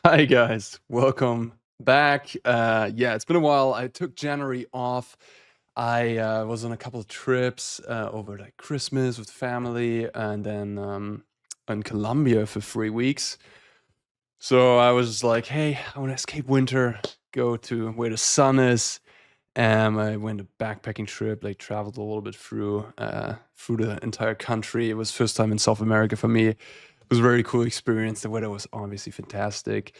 Hi guys, welcome back. Yeah, it's been a while. I took January off. I was on a couple of trips over like Christmas with family, and then in Colombia for 3 weeks. So I was like, hey, I want to escape winter, go to where the sun is. I went a backpacking trip, like traveled a little bit through the entire country. It was first time in South America for me. It was a very cool experience. The weather was obviously fantastic.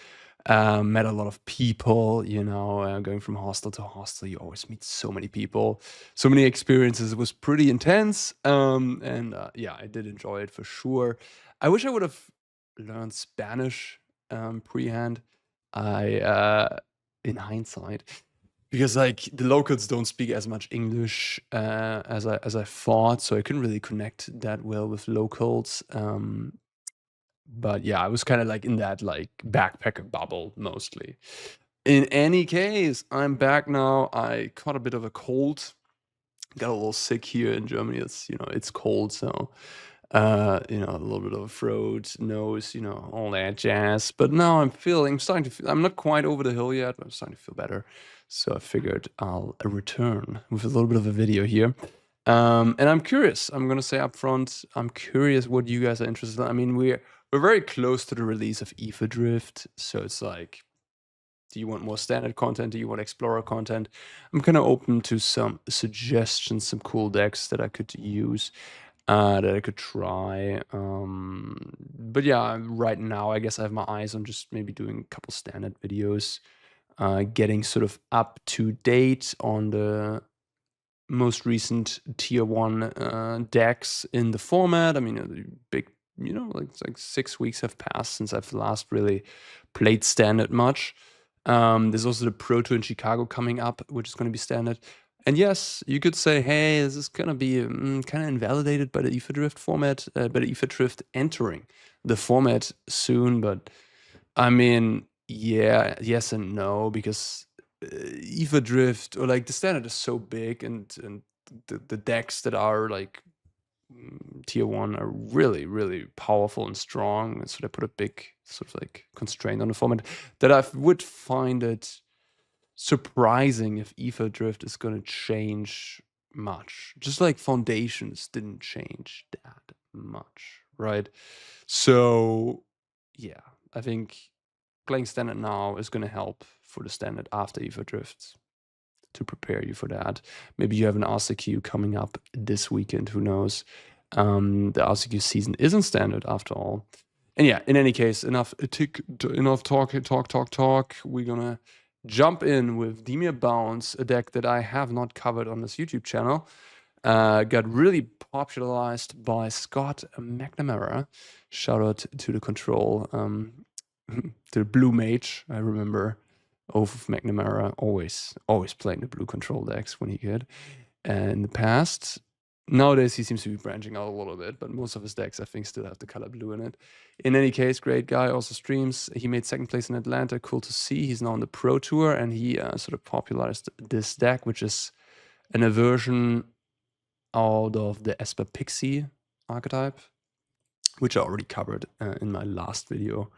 Met a lot of people, going from hostel to hostel. You always meet so many people, so many experiences. It was pretty intense. Yeah, I did enjoy it for sure. I wish I would have learned Spanish pre-hand. In hindsight, because like the locals don't speak as much English as I thought, so I couldn't really connect that well with locals. But yeah, I was kind of like in that like backpacker bubble mostly. In any case, I'm back now. I caught a bit of a cold. Got a little sick here in Germany. It's cold, so a little bit of a throat, nose, all that jazz. But now I'm starting to feel, I'm not quite over the hill yet, but I'm starting to feel better. So I figured I'll return with a little bit of a video here. And I'm curious, I'm gonna say up front, I'm curious what you guys are interested in. I mean, we're very close to the release of Aether Drift, so it's like, do you want more standard content? Do you want explorer content? I'm kind of open to some suggestions, some cool decks that I could use, that I could try. But yeah, right now I guess I have my eyes on just maybe doing a couple standard videos, getting sort of up to date on the most recent tier 1 decks in the format. I mean, the big, like 6 weeks have passed since I've last really played standard much. There's also the Pro Tour in Chicago coming up, which is going to be standard. And yes, you could say, hey, this is going to be kind of invalidated by the Aether Drift format, by the Aether Drift entering the format soon. But I mean, yeah, yes and no, because Aether Drift or like the standard is so big, and the decks that are like tier 1 are really, really powerful and strong. And so they put a big sort of like constraint on the format that I would find it surprising if Aether Drift is going to change much. Just like Foundations didn't change that much, right? So, yeah, I think playing standard now is going to help for the standard after Aether Drift to prepare you for that. Maybe you have an RCQ coming up this weekend, who knows? The RCQ season isn't standard after all. And yeah, in any case, enough talk. We're gonna jump in with Dimir Bounce, a deck that I have not covered on this YouTube channel. Got really popularized by Scott McNamara. Shout out to the control, the blue mage. I remember Oath of McNamara always playing the blue control decks when he could. And in the past, nowadays he seems to be branching out a little bit, but most of his decks I think still have the color blue in it. In any case, great guy, also streams. He made second place in Atlanta, cool to see. He's now on the Pro Tour, and he sort of popularized this deck, which is an aversion out of the Esper Pixie archetype, which I already covered in my last video.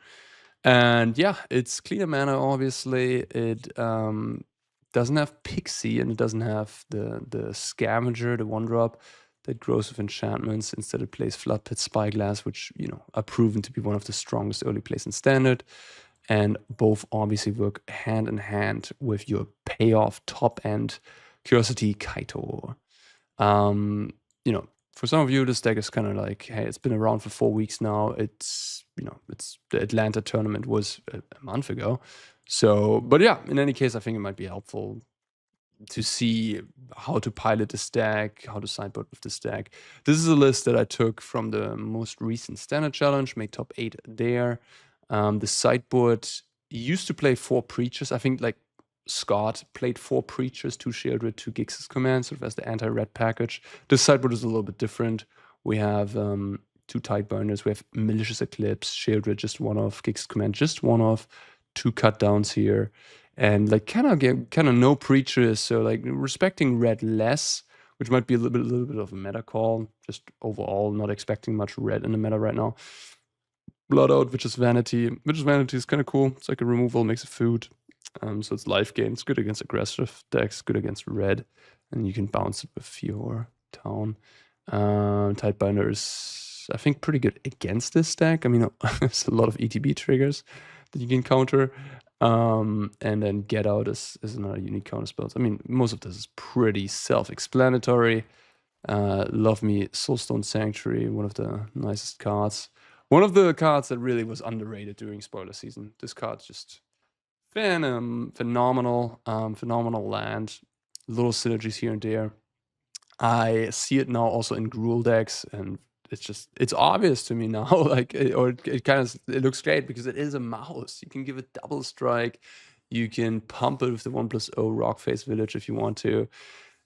And yeah, it's cleaner mana, obviously. It doesn't have Pixie, and it doesn't have the Scavenger, the 1-drop that grows with enchantments. Instead, it plays Floodpits Spyglass, which, are proven to be one of the strongest early plays in Standard. And both obviously work hand in hand with your payoff top-end Curiosity Kaito. For some of you, this deck is kind of like, hey, it's been around for 4 weeks now. It's the Atlanta tournament was a month ago. So, but yeah, in any case, I think it might be helpful to see how to pilot this deck, how to sideboard with this deck. This is a list that I took from the most recent Standard Challenge, made top 8 there. The sideboard used to play 4 Preachers. I think like Scott played 4 Preachers, 2 Sheoldred, 2 Gix's Command, sort of as the anti-red package. This sideboard is a little bit different. We have 2 Tidebinders. We have Malicious Eclipse, Sheoldred just one off, Gix's Command just one off, 2 cut downs here, and like kind of no Preachers. So like respecting red less, which might be a little bit of a meta call. Just overall not expecting much red in the meta right now. Blot Out, which is Vanity. Which is Vanity is kind of cool. It's like a removal, makes a food. So it's life gain. It's good against aggressive decks, good against red. And you can bounce it with your town. Tidebinder is, I think, pretty good against this deck. I mean, there's a lot of ETB triggers that you can counter. And then Get Out is another unique counter spell. I mean, most of this is pretty self-explanatory. Love me Soulstone Sanctuary, one of the nicest cards. One of the cards that really was underrated during spoiler season. This card's just phenomenal, phenomenal land. Little synergies here and there. I see it now also in Gruul decks, and it's obvious to me now. Like, it looks great because it is a mouse. You can give it double strike. You can pump it with the 1/0 Rockface Village if you want to.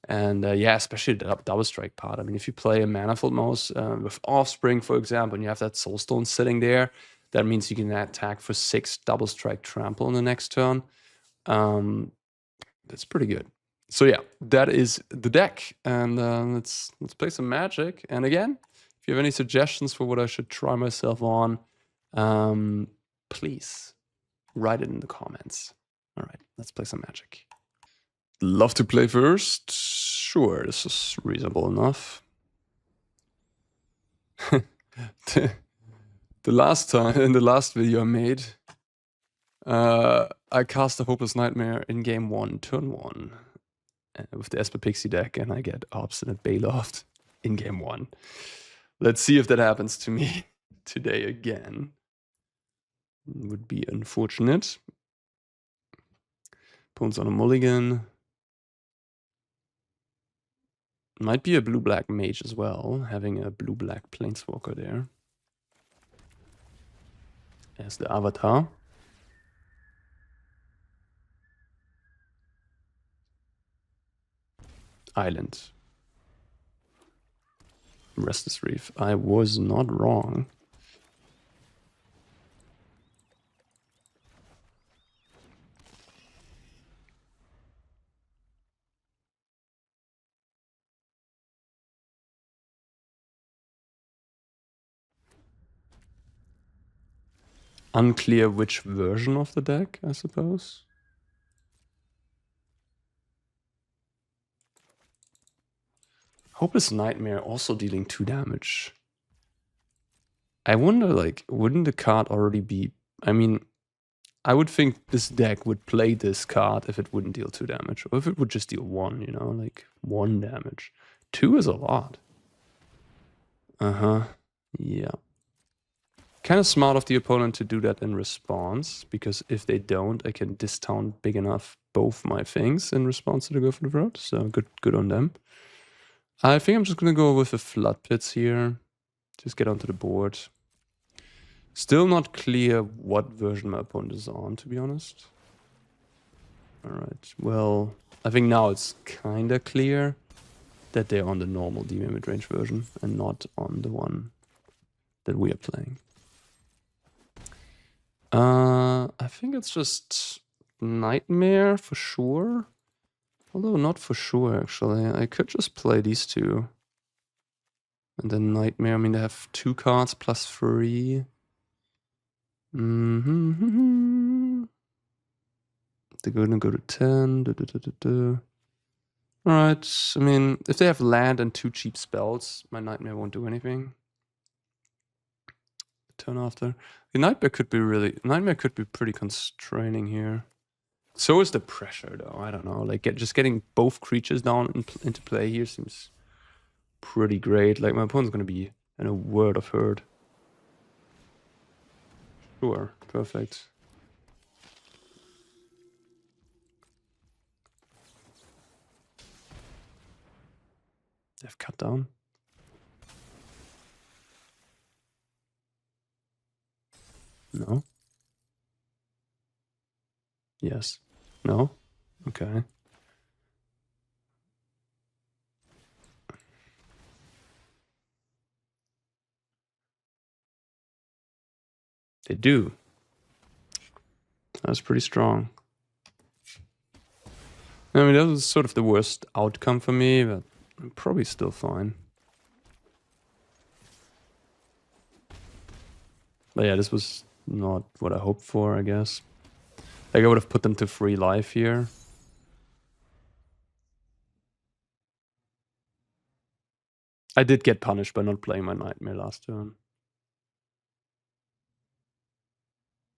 And yeah, especially the double strike part. I mean, if you play a Manifold Mouse with Offspring, for example, and you have that Soulstone sitting there, that means you can attack for 6 double strike trample on the next turn. That's pretty good. So yeah, that is the deck, and let's play some Magic. And again, if you have any suggestions for what I should try myself on, please write it in the comments. All right, let's play some Magic. Love to play first. Sure, this is reasonable enough. the last time, in the last video I made, I cast a Hopeless Nightmare in game 1, turn 1, with the Esper Pixie deck, and I get Obstinate Baloft in game 1. Let's see if that happens to me today again. Would be unfortunate. Opponent's on a mulligan. Might be a blue-black mage as well, having a blue-black planeswalker there as the avatar. Island. Restless Reef. I was not wrong. Unclear which version of the deck, I suppose. Hopeless Nightmare also dealing 2 damage. I wonder, like, wouldn't the card already be... I mean, I would think this deck would play this card if it wouldn't deal 2 damage. Or if it would just deal 1, you know, like 1 damage. 2 is a lot. Yeah. Kind of smart of the opponent to do that in response, because if they don't, I can distown big enough both my things in response to the Go for the Throat. So good on them. I think I'm just gonna go with the Floodpits here. Just get onto the board. Still not clear what version my opponent is on, to be honest. Alright, well, I think now it's kinda clear that they're on the normal Dimir midrange version and not on the one that we are playing. I think it's just Nightmare for sure. Although not for sure, actually. I could just play these 2. And then Nightmare, I mean, they have 2 cards plus 3. They're gonna go to 10. Alright, I mean, if they have land and 2 cheap spells, my Nightmare won't do anything. Turn after. The Nightmare could be pretty constraining here. So is the pressure, though. I don't know. Like, just getting both creatures down into play here seems pretty great. Like, my opponent's gonna be in a world of hurt. Sure, perfect. They've cut down. No. Yes. No? Okay. They do. That's pretty strong. I mean, that was sort of the worst outcome for me, but I'm probably still fine. But yeah, this was not what I hoped for, I guess. Like, I would have put them to 3 life here. I did get punished by not playing my Nightmare last turn.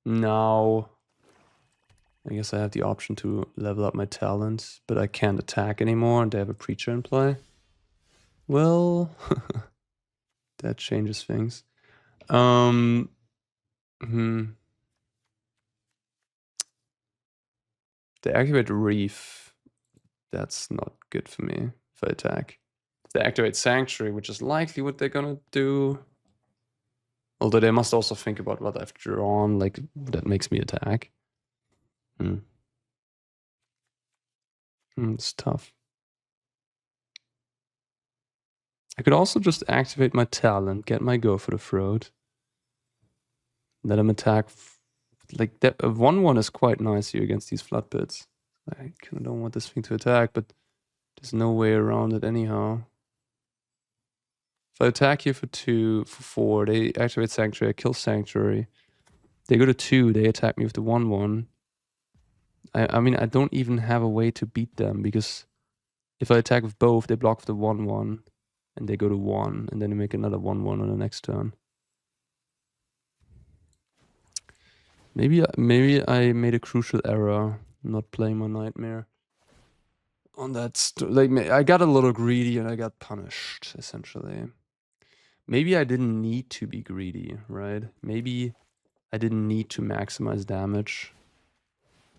Now, I guess I have the option to level up my talent, but I can't attack anymore and they have a Preacher in play. Well, that changes things. They activate Reef. That's not good for me if I attack. They activate Sanctuary, which is likely what they're gonna do. Although they must also think about what I've drawn, like, that makes me attack. It's tough. I could also just activate my talent, get my Go for the Throat. Let him attack. Like, that 1/1 is quite nice here against these Floodpits. I kind of don't want this thing to attack, but there's no way around it anyhow. If I attack here for 2, for 4, they activate Sanctuary, I kill Sanctuary. They go to 2, they attack me with the 1/1. I mean, I don't even have a way to beat them, because if I attack with both, they block with the 1/1, and they go to 1, and then they make another 1/1 on the next turn. Maybe I made a crucial error not playing my Nightmare. On that, like, I got a little greedy and I got punished, essentially. Maybe I didn't need to be greedy, right? Maybe I didn't need to maximize damage.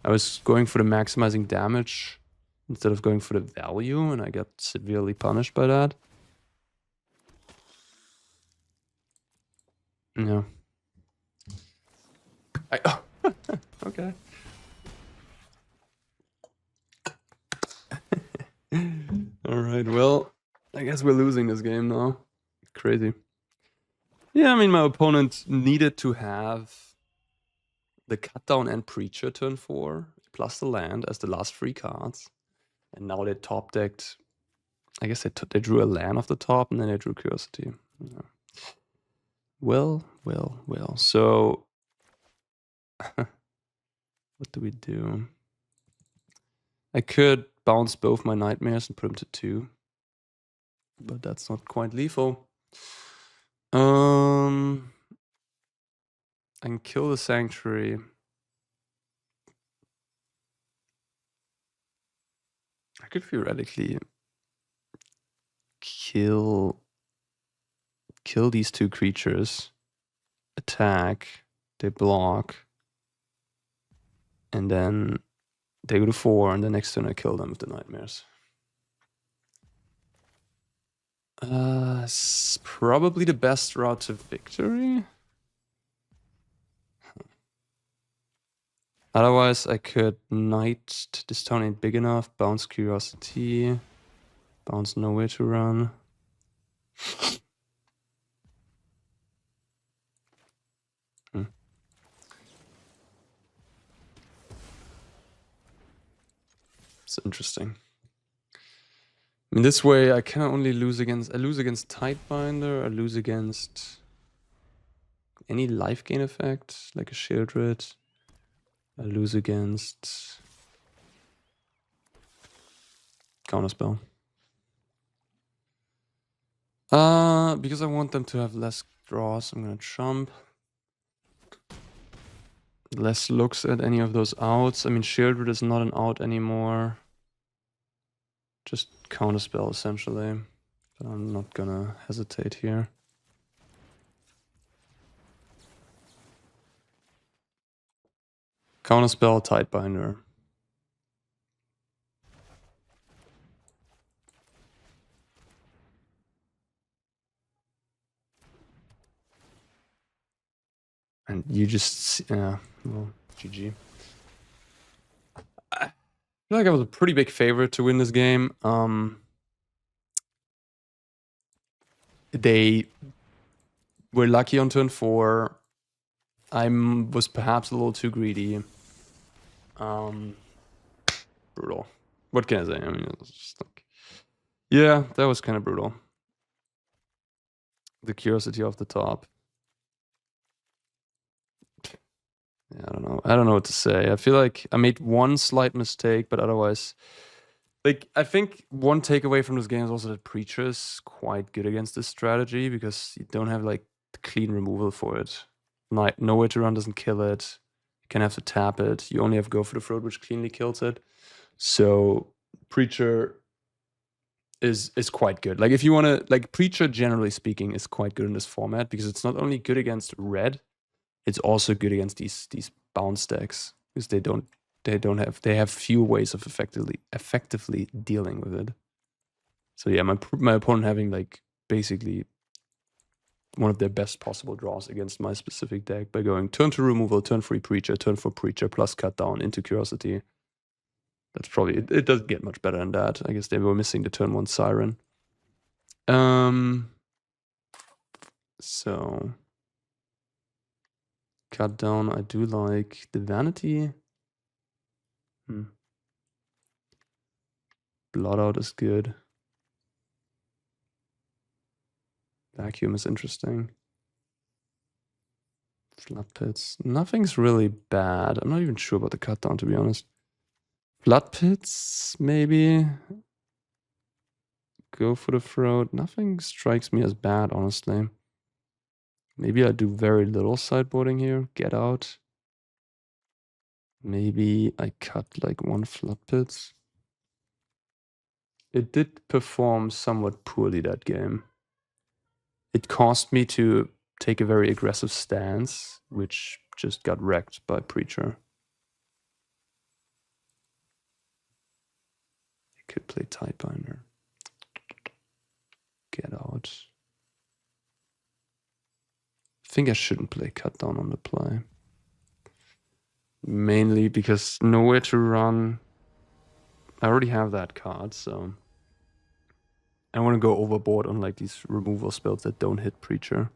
I was going for the maximizing damage instead of going for the value, and I got severely punished by that. Yeah. Oh, okay. Alright, well, I guess we're losing this game now. Crazy. Yeah, I mean, my opponent needed to have the Cutdown and Preacher turn 4, plus the land as the last 3 cards. And now they top decked. I guess they drew a land off the top, and then they drew Curiosity. Yeah. Well. So, what do we do? I could bounce both my Nightmares and put them to 2. But that's not quite lethal. I can kill the Sanctuary. I could theoretically kill these 2 creatures, attack, they block, and then they go to 4, and the next turn I kill them with the Nightmares. It's probably the best route to victory. Otherwise, I could Knight. This town ain't big enough. Bounce Curiosity. Bounce Nowhere to Run. It's interesting. I mean, this way I can only lose against. I lose against Tidebinder. I lose against any life gain effect, like a Sheoldred. I lose against Counterspell. Because I want them to have less draws, I'm gonna jump. Less looks at any of those outs. I mean, Sheoldred is not an out anymore. Just Counterspell, essentially. But I'm not gonna hesitate here. Counterspell, Tidebinder. And you just, well, GG. I feel like I was a pretty big favorite to win this game. They were lucky on turn 4. I was perhaps a little too greedy. Brutal. What can I say? I mean, it was just like, yeah, that was kind of brutal. The Curiosity off the top. Yeah, I don't know. I don't know what to say. I feel like I made one slight mistake, but otherwise, like, I think one takeaway from this game is also that Preacher is quite good against this strategy because you don't have like clean removal for it. Nowhere to run doesn't kill it. You can have to tap it. You only have Go for the Throat, which cleanly kills it. So Preacher is quite good. Like if you want to, like, Preacher generally speaking is quite good in this format because it's not only good against red, it's also good against these bounce decks because they have few ways of effectively dealing with it. So yeah, my opponent having like basically one of their best possible draws against my specific deck by going turn 2 removal, turn 3 Preacher, turn 4 Preacher plus cut down into Curiosity. That's probably it doesn't get much better than that. I guess they were missing the turn 1 Siren. So cut down, I do like the Vanity. Blot Out is good. Vacuum is interesting. Floodpits. Nothing's really bad. I'm not even sure about the cut down, to be honest. Floodpits, maybe. Go for the Throat. Nothing strikes me as bad, honestly. Maybe I do very little sideboarding here. Get out. Maybe I cut like 1 Floodpits. It did perform somewhat poorly that game. It caused me to take a very aggressive stance, which just got wrecked by Preacher. I could play Tidebinder. Get out. I think I shouldn't play Cut Down on the play. Mainly because nowhere to run. I already have that card, so I want to go overboard on like these removal spells that don't hit Preacher.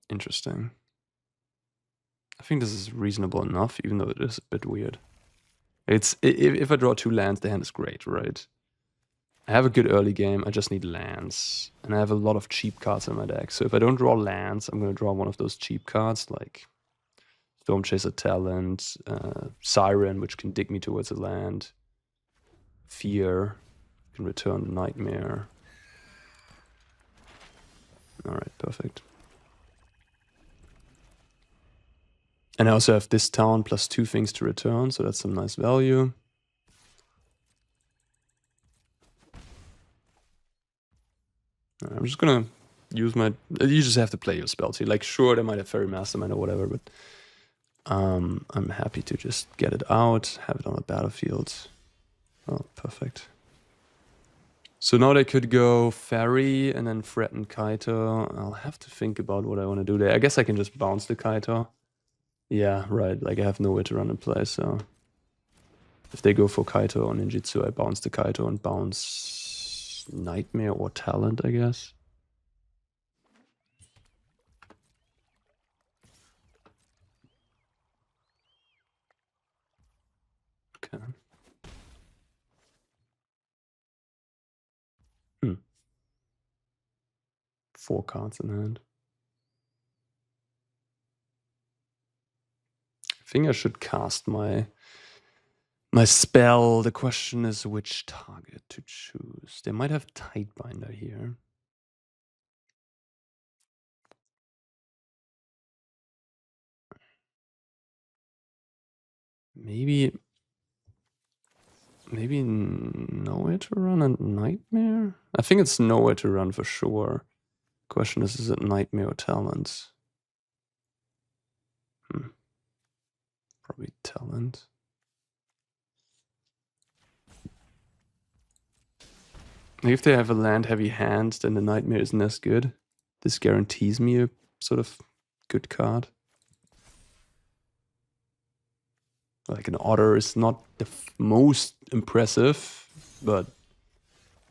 Interesting. I think this is reasonable enough, even though it is a bit weird. It's if I draw 2 lands, the hand is great, right? I have a good early game, I just need lands. And I have a lot of cheap cards in my deck. So if I don't draw lands, I'm going to draw one of those cheap cards, like Stormchaser Talent, Siren, which can dig me towards a land. Fear, can return the Nightmare. Alright, perfect. And I also have this town plus 2 things to return, so that's some nice value. I'm just gonna use my... You just have to play your spells here. Like, sure, they might have Fairy Mastermind or whatever, but I'm happy to just get it out, have it on the battlefield. Oh, perfect. So now they could go Fairy and then threaten Kaito. I'll have to think about what I want to do there. I guess I can just bounce the Kaito. Yeah, right. Like, I have nowhere to run and play, so... If they go for Kaito or Ninjutsu, I bounce the Kaito and bounce Nightmare or Talent, I guess. Okay. 4 cards in hand. I think I should cast my spell. The question is which target to choose. They might have Tidebinder here. Maybe nowhere to run and Nightmare? I think it's nowhere to run for sure. Question is it Nightmare or Talent? Probably Talent. If they have a land-heavy hand, then the Nightmare isn't as good. This guarantees me a sort of good card. Like an Otter is not the most impressive, but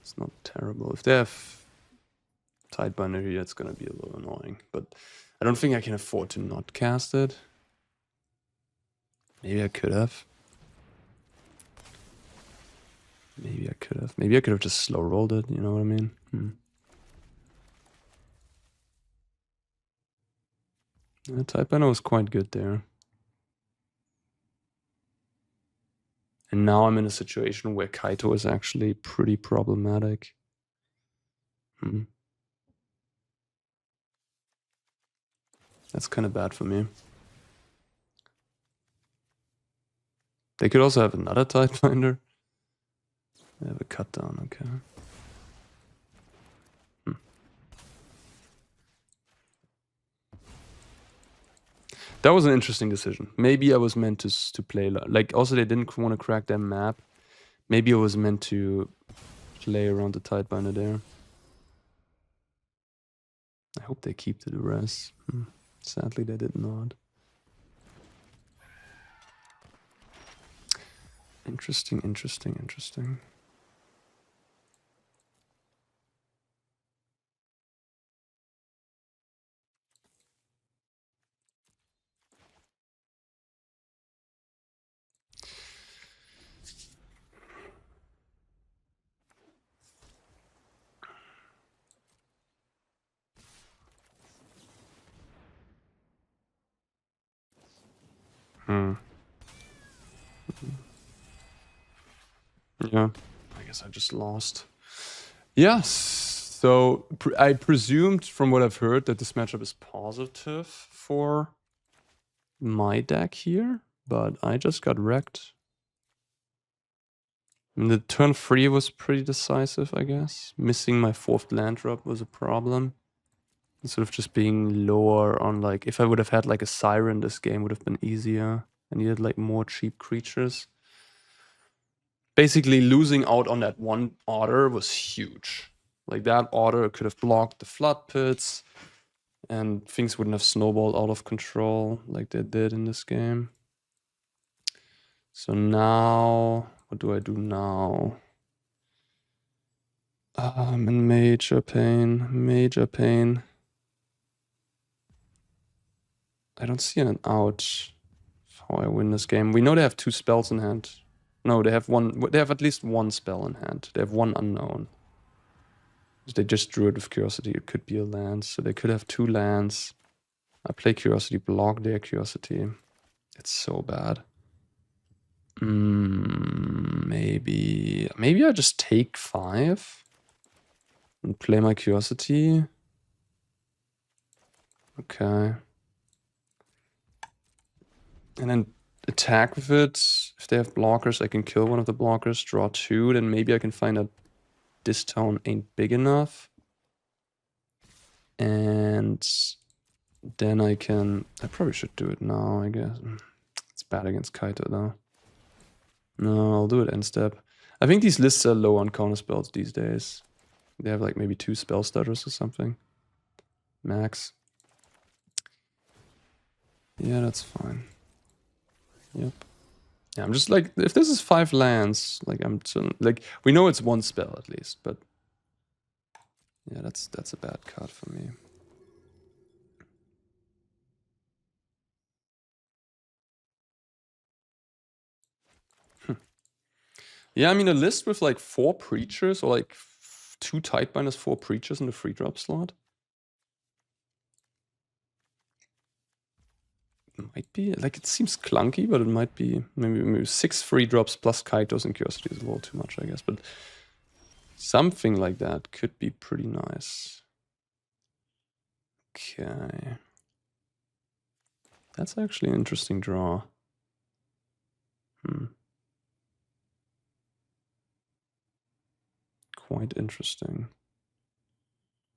it's not terrible. If they have Tidebinder here, it's going to be a little annoying. But I don't think I can afford to not cast it. Maybe I could have. Maybe I could have just slow rolled it, you know what I mean? Yeah, Tidebinder was quite good there. And now I'm in a situation where Kaito is actually pretty problematic. That's kind of bad for me. They could also have another Tidebinder. They have a cut down, okay. That was an interesting decision. Maybe I was meant to play like. Also, they didn't want to crack their map. Maybe I was meant to play around the Tidebinder there. I hope they keep the Duress. Sadly, they did not. Interesting, interesting, interesting. Yeah, I guess I just lost. Yes, so I presumed from what I've heard that this matchup is positive for my deck here, but I just got wrecked. And the turn 3 was pretty decisive, I guess. Missing my 4th land drop was a problem. Instead of just being lower on, like, if I would have had like a Siren, this game would have been easier. I needed like more cheap creatures. Basically, losing out on that one order was huge. Like, that order could have blocked the Floodpits, and things wouldn't have snowballed out of control like they did in this game. So now, what do I do now? I'm in major pain, major pain. I don't see an out how I win this game. We know they have 2 spells in hand. No, they have one. They have at least 1 spell in hand. They have 1 unknown. They just drew it with Curiosity. It could be a land, so they could have 2 lands. I play Curiosity, block their Curiosity. It's so bad. Maybe I just take 5 and play my Curiosity. Okay. And then attack with it. If they have blockers, I can kill one of the blockers, draw 2. Then maybe I can find out this town ain't big enough. And then I probably should do it now, I guess. It's bad against Kaito, though. No, I'll do it end step. I think these lists are low on counter spells these days. They have like maybe 2 spell stutters or something. Max. Yeah, that's fine. Yep. Yeah, I'm just like, if this is 5 lands, like like, we know it's 1 spell at least, but yeah, that's a bad card for me. Yeah, I mean, a list with like 4 preachers or like 2 Tidebinders, 4 preachers in the 3-drop slot might be, like, it seems clunky, but it might be maybe 6 3-drops plus Kaitos and Curiosity is a little too much, I guess, but something like that could be pretty nice. Okay. That's actually an interesting draw. Quite interesting.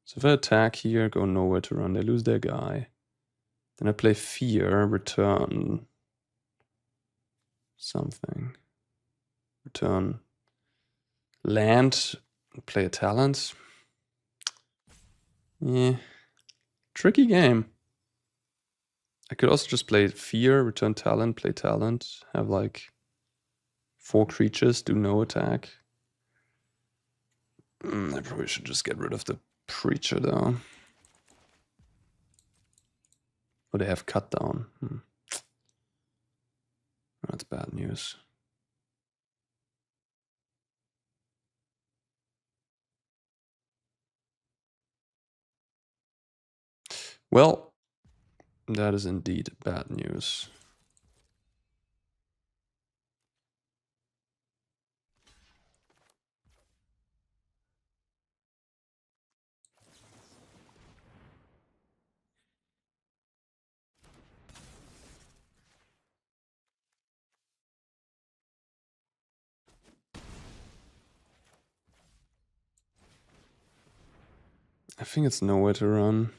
So if I attack here, go nowhere to run, they lose their guy. Then I play Fear, return something. Return land, play a talent. Yeah. Tricky game. I could also just play Fear, return talent, play talent, have like 4 creatures, do no attack. I probably should just get rid of the Preacher though. Oh, they have cut down. That's bad news. Well, That is indeed bad news. I think it's nowhere to run.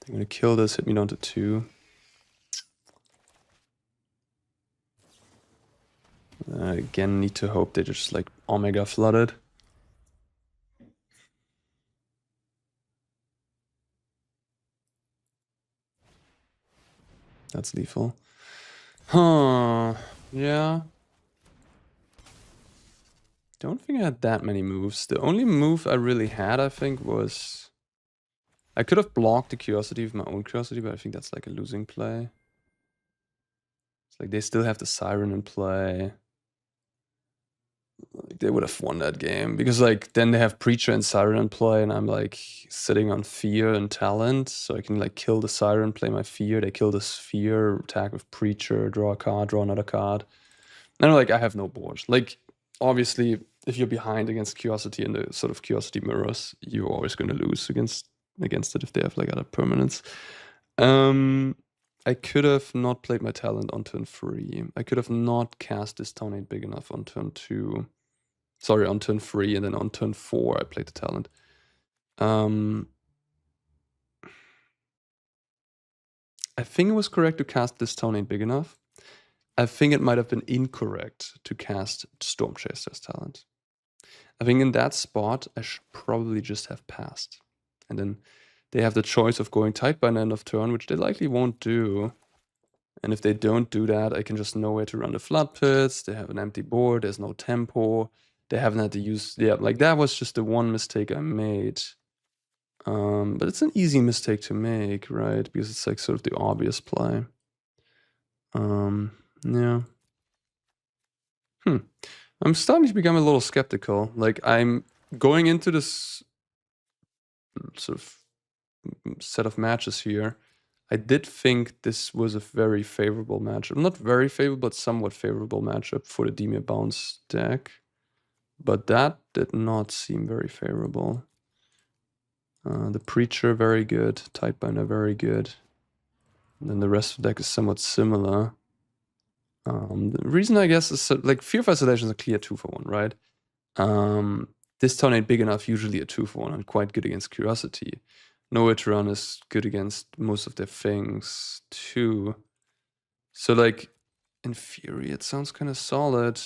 I'm gonna kill this, hit me down to 2. Again, need to hope they just like Omega flooded. That's lethal. Huh. Yeah. Don't think I had that many moves. The only move I really had, I think, was... I could have blocked the Curiosity with my own Curiosity, but I think that's like a losing play. It's like they still have the Siren in play. Like they would have won that game. Because like then they have Preacher and Siren in play, and I'm like sitting on Fear and Talent. So I can like kill the Siren, play my Fear. They kill this Fear, attack with Preacher, draw a card, draw another card. And like I have no board. Like obviously, if you're behind against Curiosity and the sort of Curiosity mirrors, you're always going to lose against it if they have like other permanents. I could have not played my Talent on turn 3. I could have not cast this Town Ain't Big Enough on turn 2. Sorry, on turn 3, and then on turn 4 I played the Talent. I think it was correct to cast this Town Ain't Big Enough. I think it might have been incorrect to cast Stormchaser's Talent. I think in that spot, I should probably just have passed. And then they have the choice of going Tidebinder end of turn, which they likely won't do. And if they don't do that, I can just know where to run the Floodpits. They have an empty board. There's no tempo. They haven't had to use... Yeah, like that was just the one mistake I made. But it's an easy mistake to make, right? Because it's like sort of the obvious play. Yeah. I'm starting to become a little skeptical. Like I'm going into this sort of set of matches here. I did think this was a very favorable matchup. Not very favorable, but somewhat favorable matchup for the Dimir bounce deck. But that did not seem very favorable. The Preacher, very good. Tidebinder, very good. And then the rest of the deck is somewhat similar. The reason, I guess, is like Fear of Isolation is a clear 2-for-1, right? This turn ain't big enough, usually a 2-for-1, and quite good against Curiosity. Nowhere to Run is good against most of their things, too. So, like, in theory, it sounds kind of solid.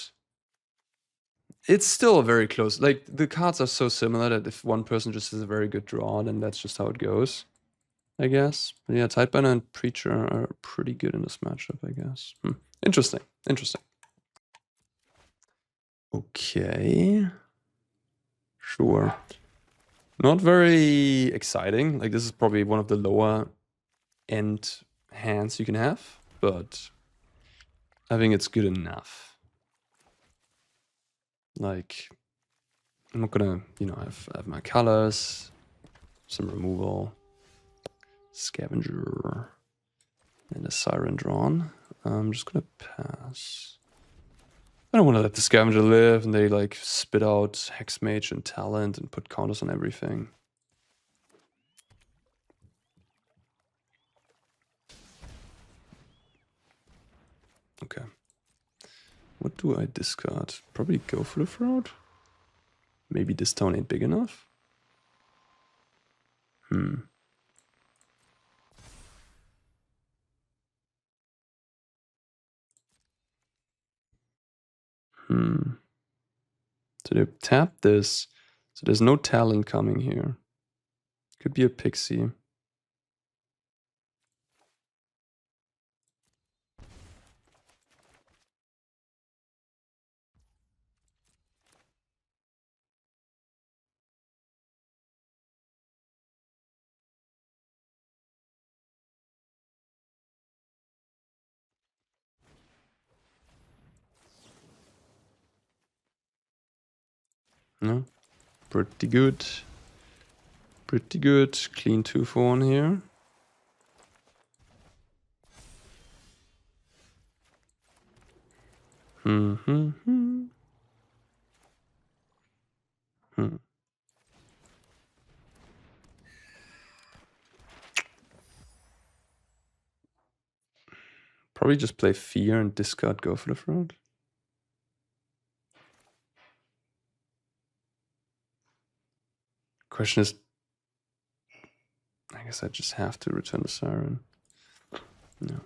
It's still very close. Like, the cards are so similar that if one person just has a very good draw, then that's just how it goes, I guess. But yeah, Tidebinder and Preacher are pretty good in this matchup, I guess. Interesting. Interesting. Okay. Sure. Not very exciting. Like, this is probably one of the lower end hands you can have, but I think it's good enough. Like, I'm not gonna, you know, have my colors, some removal, Scavenger, and a Siren drawn. I'm just gonna pass. I don't want to let the Scavenger live and they like spit out Hexmage and Talent and put counters on everything. Okay. What do I discard? Probably go for the Fraud? Maybe this town ain't big enough? So they tap this. So there's no Talent coming here. Could be a Pixie. No? Pretty good. Pretty good. Clean 2 for 1 here. Probably just play Fear and discard Go for the Front. Question is, I guess I just have to return the Siren. No.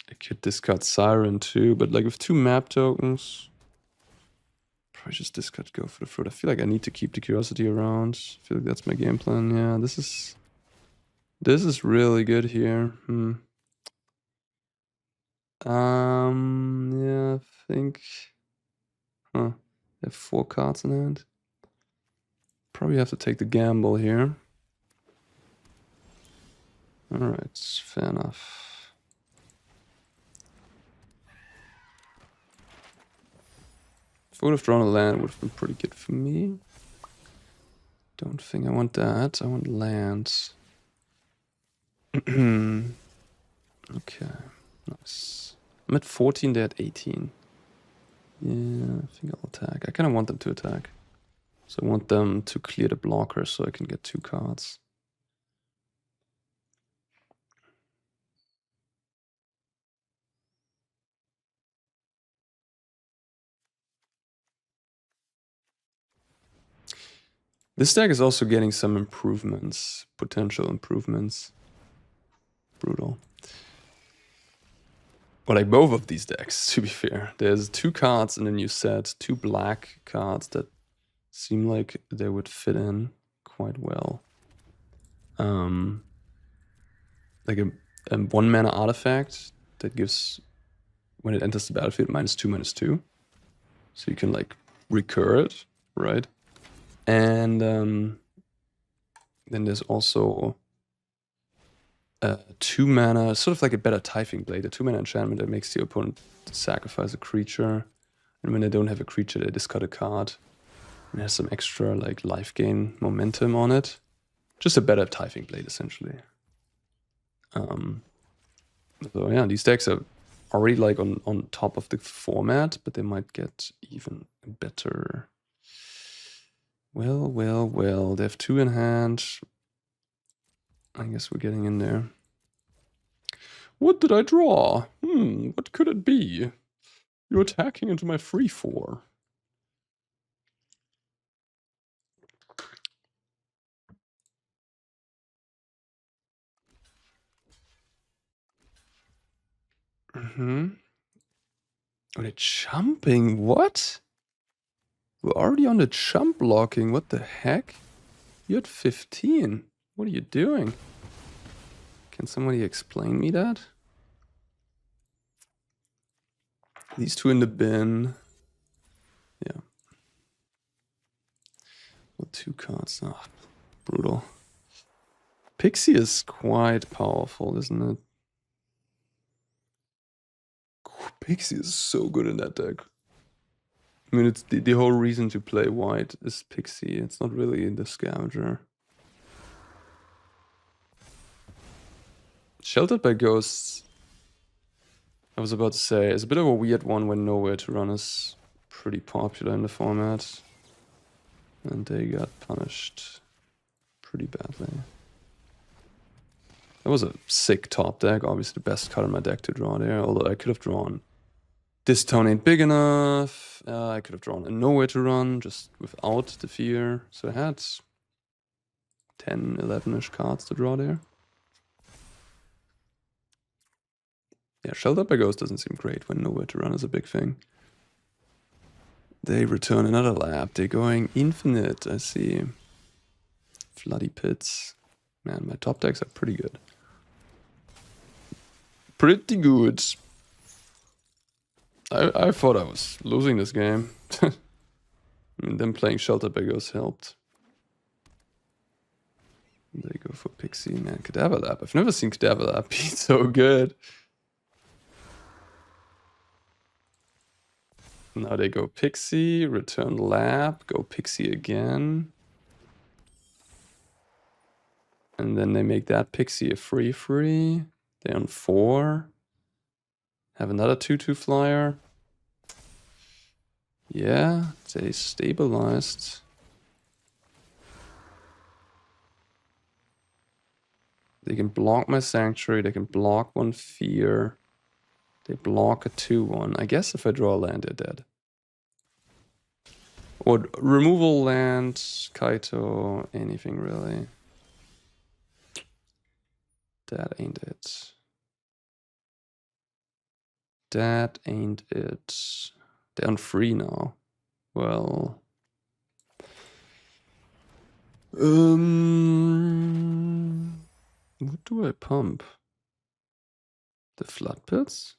I could discard Siren too, but like with 2 map tokens, probably just discard Go for the Fruit. I feel like I need to keep the Curiosity around. I feel like that's my game plan. Yeah, this is really good here. Yeah, I think. I have 4 cards in hand. Probably have to take the gamble here. Alright, fair enough. If I would have drawn a land, it would have been pretty good for me. Don't think I want that. I want lands. Okay, nice. I'm at 14, they're at 18. Yeah, I think I'll attack. I kind of want them to attack. So I want them to clear the blocker so I can get 2 cards. This deck is also getting some improvements, potential improvements. Brutal. Well, like both of these decks, to be fair. There's 2 cards in the new set, 2 black cards that seem like they would fit in quite well. Like a 1 mana artifact that gives, when it enters the battlefield, -2/-2. So you can like recur it, right? And then there's also 2 mana, sort of like a better Tithing Blade, a 2 mana enchantment that makes the opponent sacrifice a creature. And when they don't have a creature, they discard a card. And it has some extra like life gain momentum on it. Just a better Tithing Blade, essentially. So yeah, these decks are already like on top of the format, but they might get even better. Well, they have 2 in hand. I guess we're getting in there. What did I draw? What could it be? You're attacking into my 3/4. Oh, they're jumping. What? We're already on the jump blocking. What the heck? You're at 15. What are you doing? Can somebody explain me that? These 2 in the bin. Yeah. Well, 2 cards. Ah, brutal. Pixie is quite powerful, isn't it? Pixie is so good in that deck. I mean, it's the whole reason to play white is Pixie. It's not really the Scavenger. Sheltered by Ghosts, I was about to say, is a bit of a weird one when Nowhere to Run is pretty popular in the format. And they got punished pretty badly. That was a sick top deck, obviously the best card in my deck to draw there, although I could have drawn This Town Ain't Big Enough, I could have drawn a Nowhere to Run just without the fear, so I had 10, 11-ish cards to draw there. Yeah, Sheltered by Ghost doesn't seem great when Nowhere to Run is a big thing. They return another lab, they're going infinite, I see. Floody Pits. Man, my top decks are pretty good. Pretty good. I thought I was losing this game. I mean, them playing Sheltered by Ghost helped. They go for Pixie, man. Cadaver Lab. I've never seen Cadaver Lab be so good. Now they go Pixie, return Lab, go Pixie again. And then they make that Pixie a free. They're on 4. Have another 2/2 flyer. Yeah, they stabilized. They can block my Sanctuary, they can block 1 Fear. They block a 2/1. I guess if I draw a land, they're dead. Or removal land, Kaito, anything really. That ain't it. That ain't it. They're on 3 now. Well... What do I pump? The Floodpits?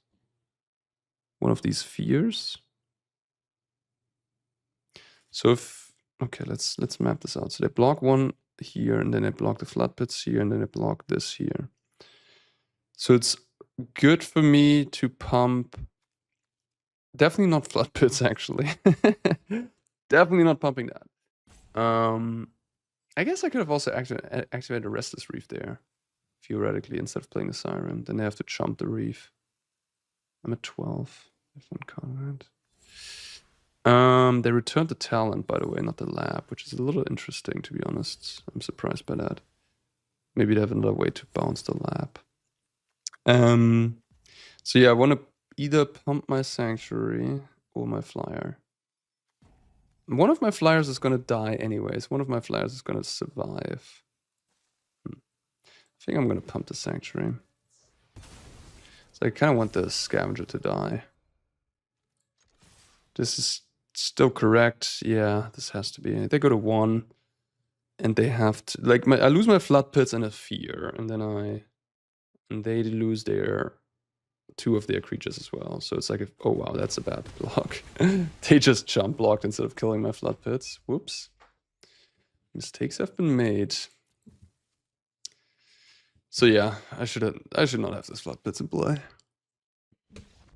One of these Fears? So if... Okay, let's map this out. So they block 1 here, and then they block the Floodpits here, and then they block this here. So it's good for me to pump... Definitely not Floodpits, actually. Definitely not pumping that. I guess I could have also activated a Restless Reef there, theoretically, instead of playing the Siren. Then they have to chump the Reef. I'm at 12. If I'm comment. They returned the Talent, by the way, not the Lab, which is a little interesting, to be honest. I'm surprised by that. Maybe they have another way to bounce the Lab. So yeah, I want to either pump my Sanctuary or my Flyer. One of my Flyers is going to die anyways. One of my Flyers is going to survive. I think I'm going to pump the Sanctuary. So I kind of want the Scavenger to die. This is still correct. Yeah, this has to be. They go to 1. And they have to... Like, I lose my Floodpits and a Fear. And then and they lose their... 2 of their creatures as well. So it's like, oh wow, that's a bad block. They just jump blocked instead of killing my Floodpits. Whoops. Mistakes have been made. So yeah, I should not have this Floodpits in play.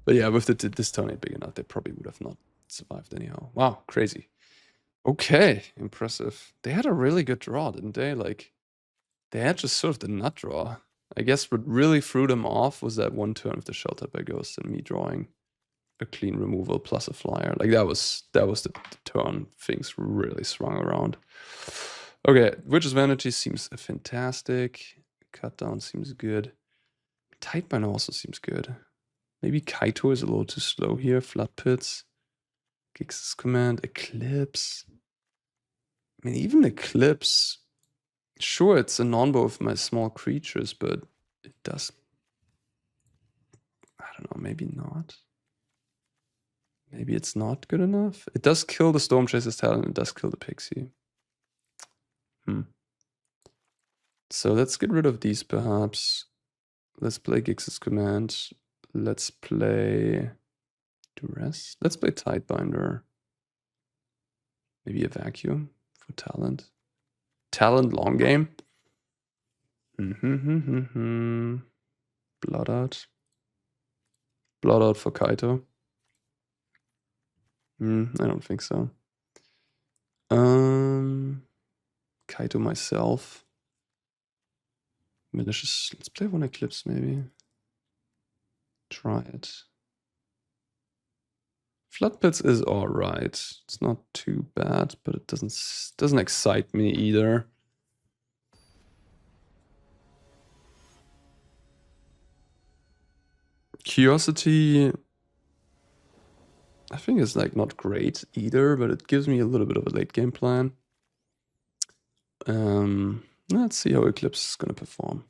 But yeah, with this turn ain't big enough, they probably would have not survived anyhow. Wow, crazy. Okay, impressive. They had a really good draw, didn't they? Like, they had just sort of the nut draw. I guess what really threw them off was that 1 turn of the Shelter by Ghost and me drawing a clean removal plus a Flyer. Like, that was the turn things really swung around. Okay, Witch's Vanity seems fantastic. Cut down seems good. Tidebinder also seems good. Maybe Kaito is a little too slow here. Floodpits. Gix's Command. Eclipse. I mean, even Eclipse... Sure, it's a non-bow of my small creatures, but it does... I don't know, maybe not. Maybe it's not good enough. It does kill the Stormchaser's Talent, and it does kill the Pixie. So let's get rid of these, perhaps. Let's play Gix's Command. Let's play... Duress? Let's play Tidebinder. Maybe a Vacuum for Talent. Talent long game. Blot Out. Blot Out for Kaito. I don't think so. Kaito myself. Malicious. Let's play 1 Eclipse maybe. Try it. Floodpits is alright. It's not too bad, but it doesn't excite me either. Curiosity, I think is like not great either, but it gives me a little bit of a late game plan. Let's see how Eclipse is gonna perform.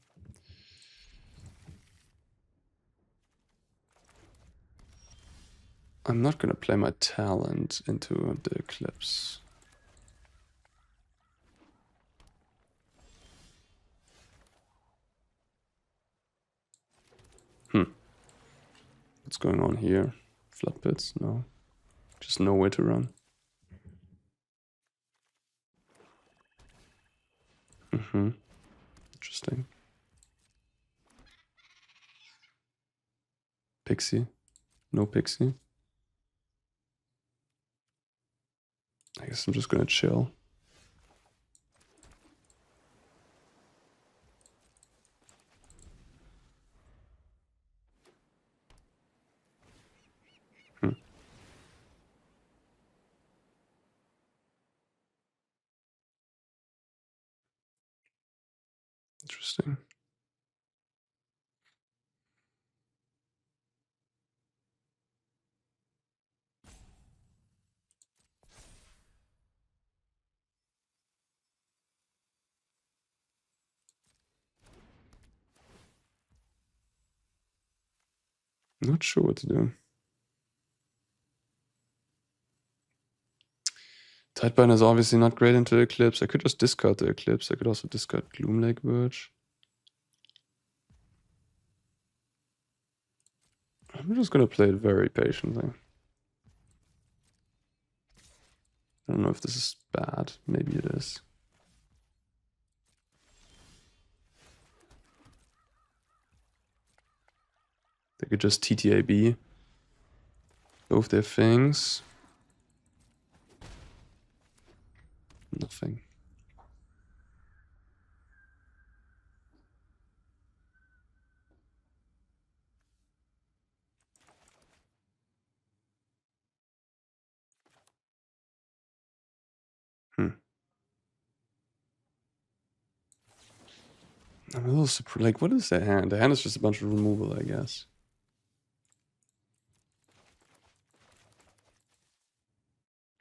I'm not gonna play my Talent into the Eclipse. What's going on here? Floodpits? No. Just nowhere to run. Interesting. Pixie. No Pixie. I guess I'm just gonna chill. Interesting. Not sure what to do. Tidebinder is obviously not great into Eclipse. I could just discard the Eclipse. I could also discard Gloomlake Verge. I'm just gonna play it very patiently. I don't know if this is bad. Maybe it is. They could just TTAB both their things. Nothing. I'm a little surprised. Like, what is the hand? The hand is just a bunch of removal, I guess.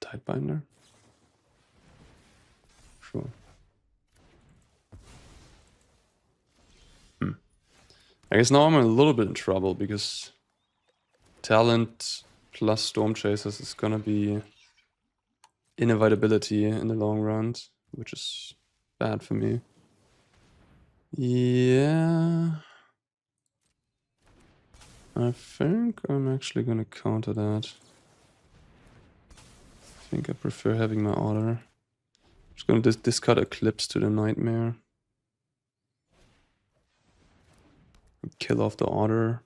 Tidebinder? Sure. I guess now I'm a little bit in trouble because talent plus Stormchasers is gonna be inevitability in the long run, which is bad for me. Yeah. I think I'm actually gonna counter that. I think I prefer having my order. Just gonna discard Eclipse to the Nightmare. Kill off the order.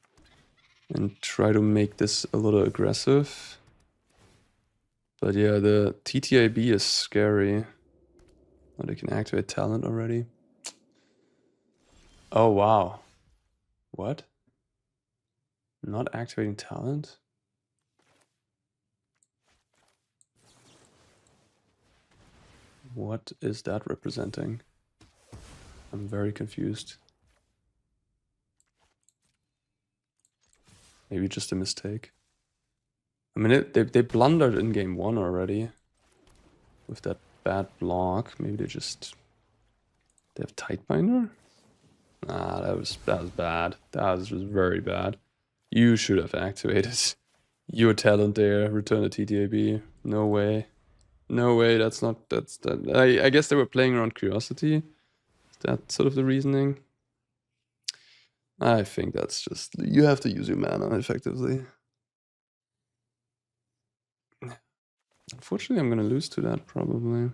And try to make this a little aggressive. But yeah, the TTIB is scary. Oh, they can activate talent already. Oh, wow. What? Not activating talent? What is that representing? I'm very confused. Maybe just a mistake. I mean, they blundered in game 1 already. With that bad block. Maybe they have Tidebinder? Nah, that was bad. That was just very bad. You should have activated your talent there. Return the TTAB. No way. No way, that's that. I guess they were playing around Curiosity. Is that sort of the reasoning? I think that's just, you have to use your mana effectively. Unfortunately, I'm gonna lose to that probably.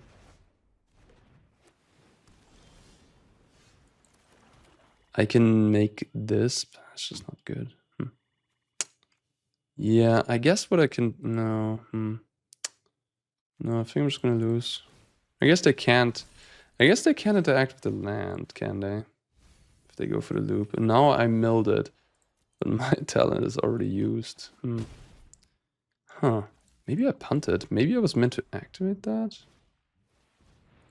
I can make this, but it's just not good. Yeah, I guess what I can, no. No, I think I'm just gonna lose. I guess they can't interact with the land, can they? If they go for the loop. And now I milled it. But my talent is already used. Huh. Maybe I punted. Maybe I was meant to activate that?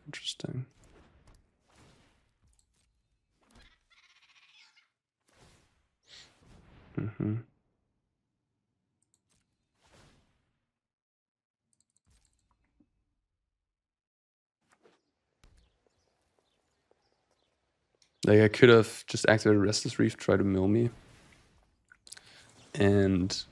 Interesting. Like, I could have just activated Restless Reef, try to mill me. And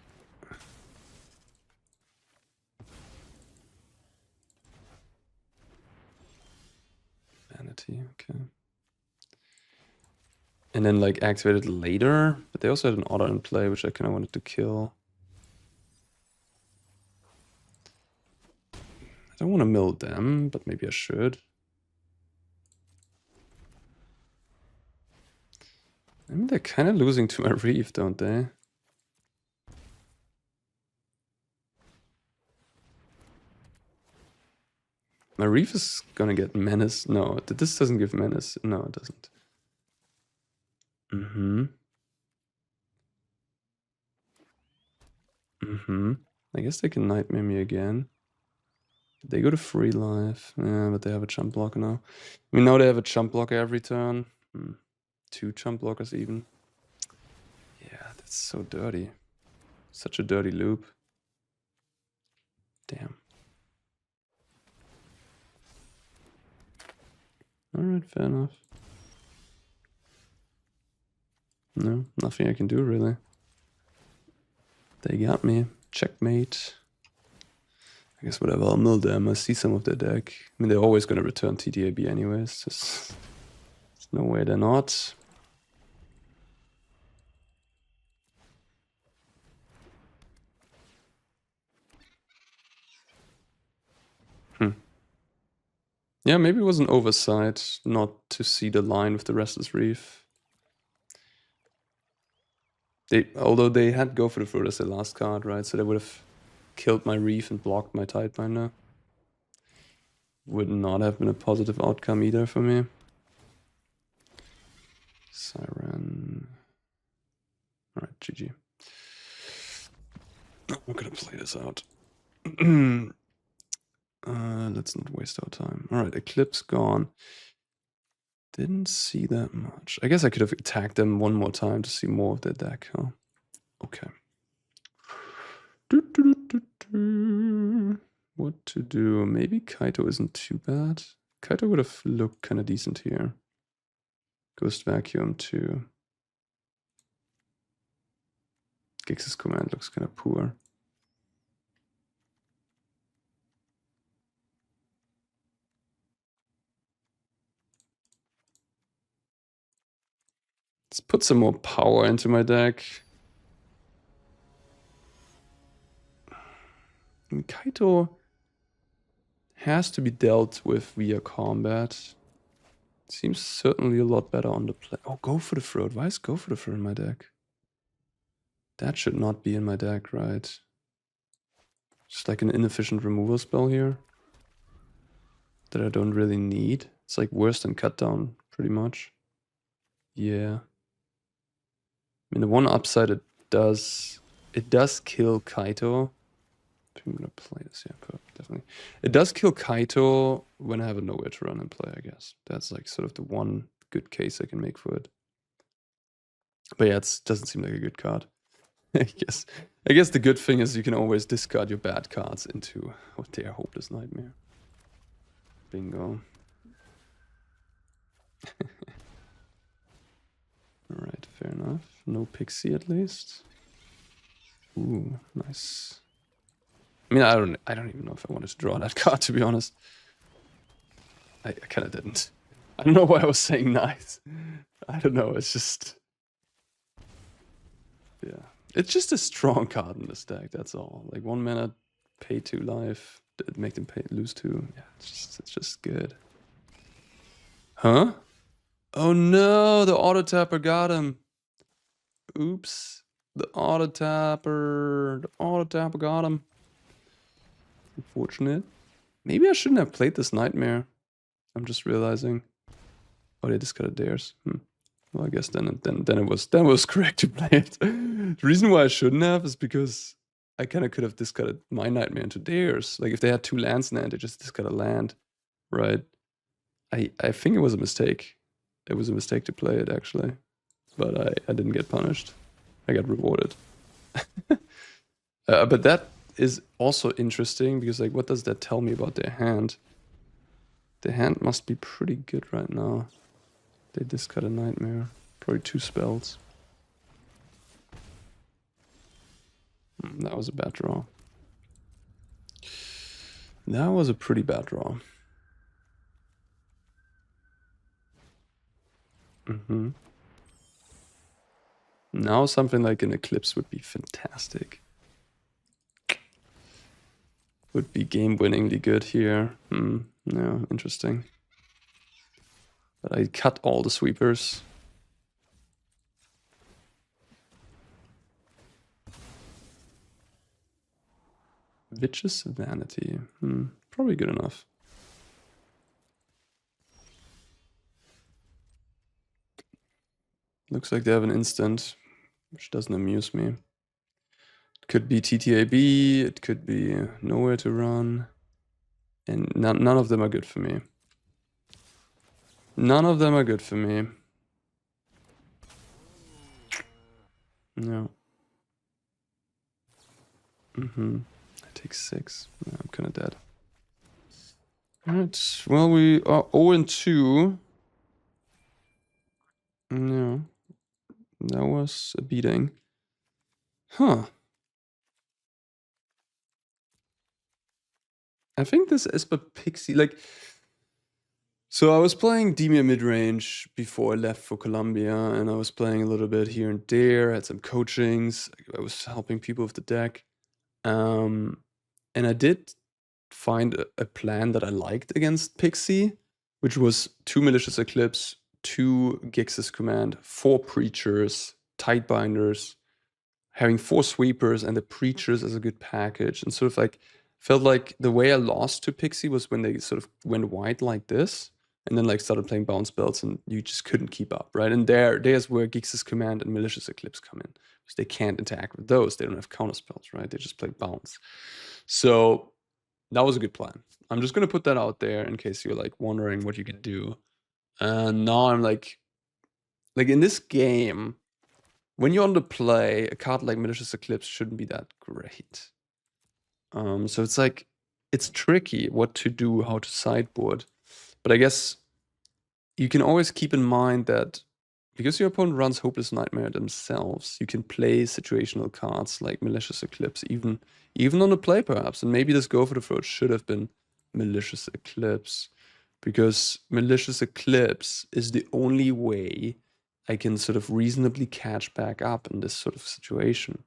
Vanity, okay. And then like activate it later, but they also had an order in play, which I kind of wanted to kill. I don't want to mill them, but maybe I should. I mean, they're kind of losing to my Reef, don't they? My Reef is gonna get Menace. No, this doesn't give Menace. No, it doesn't. I guess they can Nightmare me again. They go to free life. Yeah, but they have a jump blocker now. I mean, now they have a jump blocker every turn. 2 jump blockers even. Yeah, that's so dirty. Such a dirty loop. Damn. Alright, fair enough. No, nothing I can do really. They got me. Checkmate. I guess whatever, I'll mill them. I see some of their deck. I mean, they're always going to return TDAB anyways. There's no way they're not. Yeah, maybe it was an oversight not to see the line with the Restless Reef. Although they had Go for the Fruit as their last card, right? So they would have killed my Reef and blocked my Tidebinder. Would not have been a positive outcome either for me. Siren. Alright, GG. I'm gonna play this out. Let's not waste our time. Alright, Eclipse gone. Didn't see that much. I guess I could have attacked them one more time to see more of their deck, huh? Okay. What to do? Maybe Kaito isn't too bad. Kaito would have looked kind of decent here. Ghost Vacuum too. Gix's command looks kind of poor. Let's put some more power into my deck. And Kaito has to be dealt with via combat. Seems certainly a lot better on the play. Oh, Go for the Throat. Why is Go for the Throat in my deck? That should not be in my deck, right? Just like an inefficient removal spell here that I don't really need. It's like worse than Cut Down, pretty much. Yeah. I mean, the one upside it does kill Kaito. I'm gonna play this, yeah, definitely. It does kill Kaito when I have a nowhere to run and play, I guess. That's like sort of the one good case I can make for it. But yeah, it doesn't seem like a good card. I guess the good thing is you can always discard your bad cards into their Hopeless Nightmare. Bingo. Alright, fair enough. No Pixie at least. Ooh, nice. I mean, I don't even know if I wanted to draw that card, to be honest. I kind of didn't. I don't know why I was saying nice. I don't know, it's just... Yeah. It's just a strong card in this deck, that's all. Like 1 mana, pay 2 life, make them lose 2. Yeah, it's just good. Huh? Oh no, the auto tapper got him. Oops. The auto tapper got him. Unfortunate. Maybe I shouldn't have played this Nightmare. I'm just realizing. Oh, they discarded theirs. Well, I guess then it was correct to play it. The reason why I shouldn't have is because I kind of could have discarded my Nightmare into theirs. Like if they had 2 lands in hand, they just discard a land, right? I think it was a mistake. It was a mistake to play it actually, but I didn't get punished. I got rewarded. But that is also interesting because like what does that tell me about their hand? Their hand must be pretty good right now. They discard a Nightmare. Probably 2 spells. That was a bad draw. That was a pretty bad draw. Now something like an Eclipse would be fantastic. Would be game-winningly good here. Yeah, interesting. But I cut all the sweepers. Vicious Vanity. Probably good enough. Looks like they have an instant, which doesn't amuse me. It could be TTAB, it could be Nowhere to Run. And none of them are good for me. None of them are good for me. No. I take 6. Yeah, I'm kind of dead. Alright, well, we are 0-2. No. That was a beating. Huh. I think this Esper Pixie, like... So I was playing Dimir mid-range before I left for Colombia, and I was playing a little bit here and there, I had some coachings, I was helping people with the deck. And I did find a plan that I liked against Pixie, which was 2 Malicious Eclipse, 2 Gix's Command, 4 Preachers, Tidebinders, having 4 Sweepers and the Preachers as a good package, and sort of like felt like the way I lost to Pixie was when they sort of went wide like this, and then like started playing bounce belts, and you just couldn't keep up, right? And there's where Gix's Command and Malicious Eclipse come in, because they can't interact with those. They don't have counter spells, right? They just play bounce. So that was a good plan. I'm just gonna put that out there in case you're like wondering what you can do. And now I'm like in this game, when you're on the play, a card like Malicious Eclipse shouldn't be that great. So it's like, it's tricky what to do, how to sideboard. But I guess you can always keep in mind that because your opponent runs Hopeless Nightmare themselves, you can play situational cards like Malicious Eclipse, even on the play perhaps. And maybe this Go for the Throat should have been Malicious Eclipse, because Malicious Eclipse is the only way I can sort of reasonably catch back up in this sort of situation.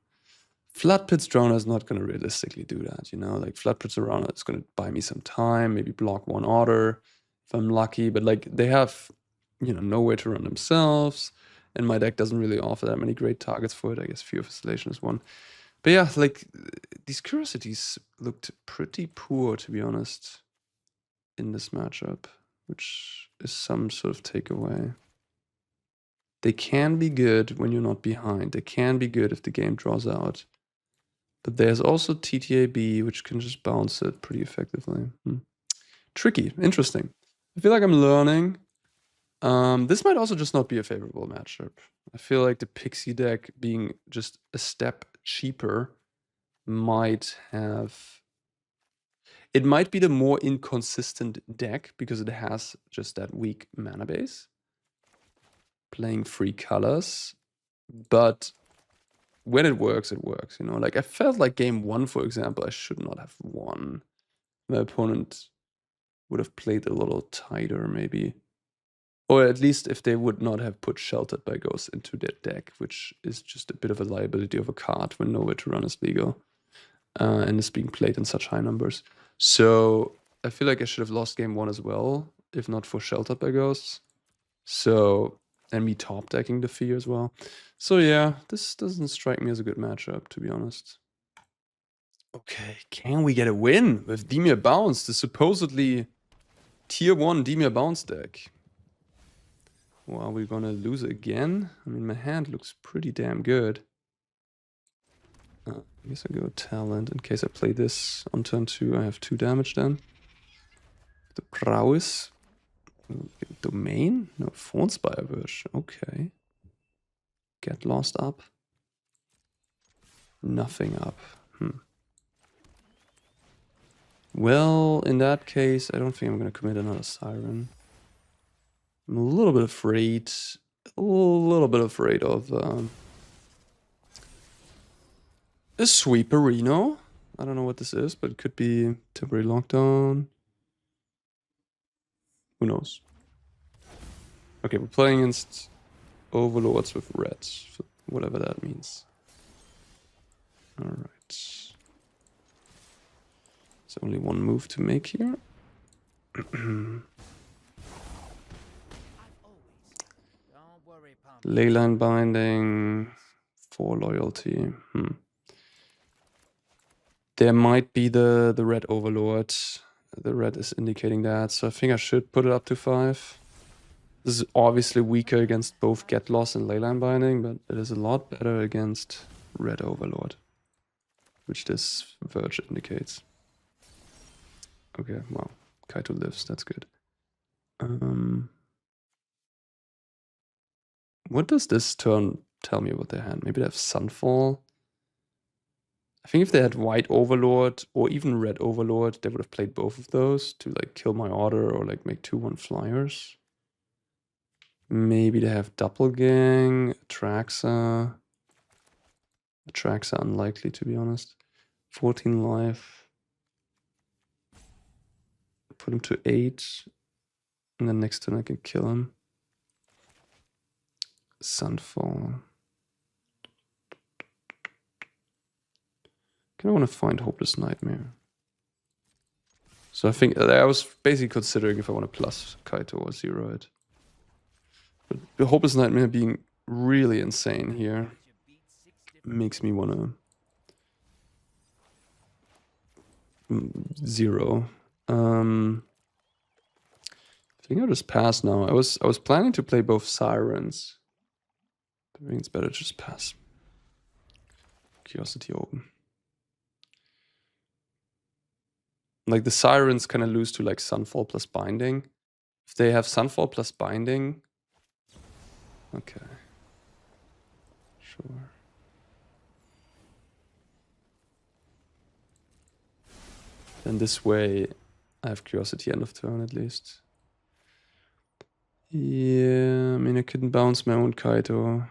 Floodpits Drowner is not going to realistically do that, you know? Like, Floodpits Drowner is going to buy me some time, maybe block 1 order if I'm lucky, but like, they have, you know, nowhere to run themselves, and my deck doesn't really offer that many great targets for it. I guess Fear of Isolation is one. But yeah, like, these Curiosities looked pretty poor, to be honest, in this matchup, which is some sort of takeaway. They can be good when you're not behind. They can be good if the game draws out. But there's also TTAB, which can just bounce it pretty effectively. Tricky, interesting. I feel like I'm learning. This might also just not be a favorable matchup. I feel like the Pixie deck being just a step cheaper might have... It might be the more inconsistent deck because it has just that weak mana base. Playing 3 colors. But when it works, you know? Like, I felt like game 1, for example, I should not have won. My opponent would have played a little tighter, maybe. Or at least if they would not have put Sheltered by Ghosts into their deck, which is just a bit of a liability of a card when Nowhere to Run is legal. And is being played in such high numbers. So I feel like I should have lost game 1 as well, if not for Sheltered by Ghosts. So, and me top decking the Fear as well. So yeah, this doesn't strike me as a good matchup, to be honest. Okay, can we get a win with Dimir Bounce, the supposedly tier 1 Dimir Bounce deck? Well, are we gonna lose again? I mean, my hand looks pretty damn good. I guess I go Talent in case I play this on turn 2. I have 2 damage then. The Prowess. Domain? No, Thornspire Verge. Okay. Get Lost up. Nothing up. Well, in that case, I don't think I'm going to commit another Siren. I'm a little bit afraid. Of a Sweeperino. I don't know what this is, but it could be Temporary Lockdown. Who knows? Okay, we're playing against Overlords with reds, whatever that means. Alright. There's only one move to make here. Leyline Binding, 4 loyalty. There might be the red overlord. The red is indicating that, so I think I should put it up to 5. This is obviously weaker against both Get Loss and Leyline Binding, but it is a lot better against red overlord, which this Verge indicates. Okay, well, Kaito lives, that's good. What does this turn tell me about their hand? Maybe they have Sunfall? I think if they had White Overlord or even Red Overlord, they would have played both of those to like kill my order or like make 2/1 flyers. Maybe they have Doppelgang, Atraxa. Atraxa unlikely, to be honest. 14 life. Put him to 8. And then next turn I can kill him. Sunfall. Kind of want to find Hopeless Nightmare. So I think I was basically considering if I want to plus Kaito or 0 it. But the Hopeless Nightmare being really insane here makes me want to 0. I think I'll just pass now. I was planning to play both Sirens. I think it's better to just pass. Curiosity open. Like the Sirens kind of lose to like Sunfall plus Binding. If they have Sunfall plus Binding, okay, sure. Then this way, I have Curiosity end of turn at least. Yeah, I mean I couldn't bounce my own Kaito.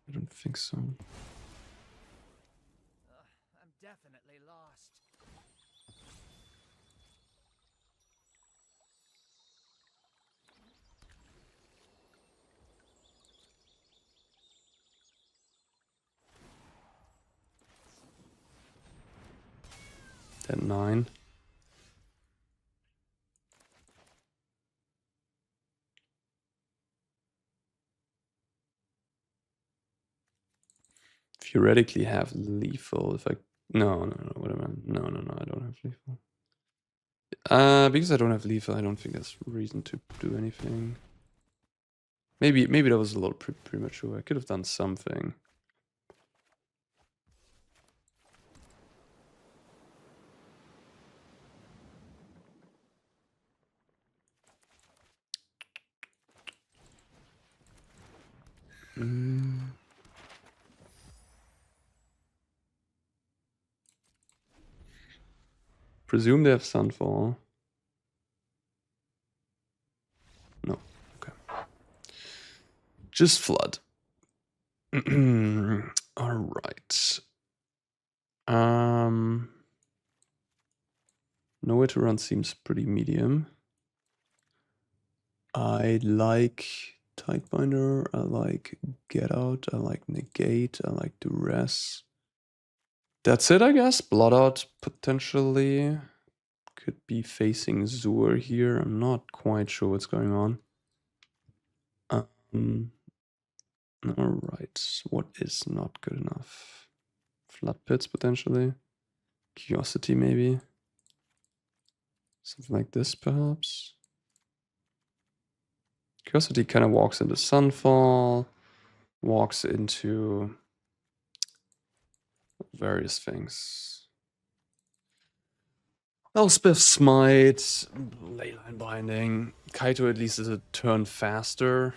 I don't think so. I'm definitely lost. Then 9. Theoretically have lethal if I no, what am I? No, I don't have lethal. Because I don't have lethal, I don't think there's reason to do anything. Maybe that was a little premature. I could have done something. Presume they have Sunfall. No. Okay. Just flood. Alright. Nowhere to run seems pretty medium. I like Tidebinder, I like Get Out, I like Negate, I like Duress. That's it, I guess. Blot Out potentially. Could be facing Zur here. I'm not quite sure what's going on. Alright, what is not good enough? Floodpits potentially. Curiosity maybe. Something like this perhaps. Curiosity kind of walks into Sunfall, walks into various things. Elspeth Smite, Leyline Binding. Kaito at least is a turn faster.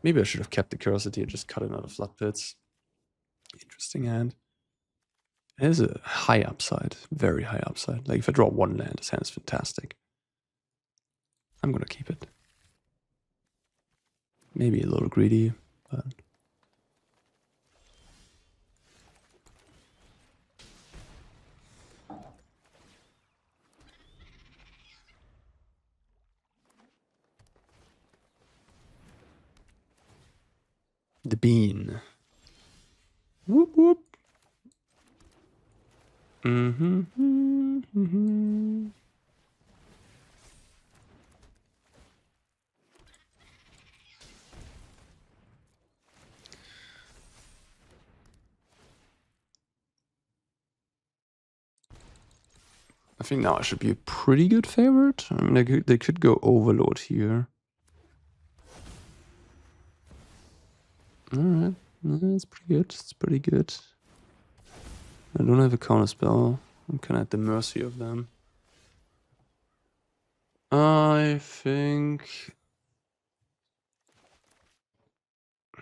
Maybe I should have kept the Curiosity and just cut it out of Floodpits. Interesting hand. It has a high upside, very high upside. Like if I draw 1 land, this hand is fantastic. I'm gonna keep it. Maybe a little greedy, but... The bean. Whoop whoop. think now I should be a pretty good favorite. I mean, they could go Overlord here. Alright, that's pretty good. It's pretty good. I don't have a counter spell. I'm kind of at the mercy of them. I think I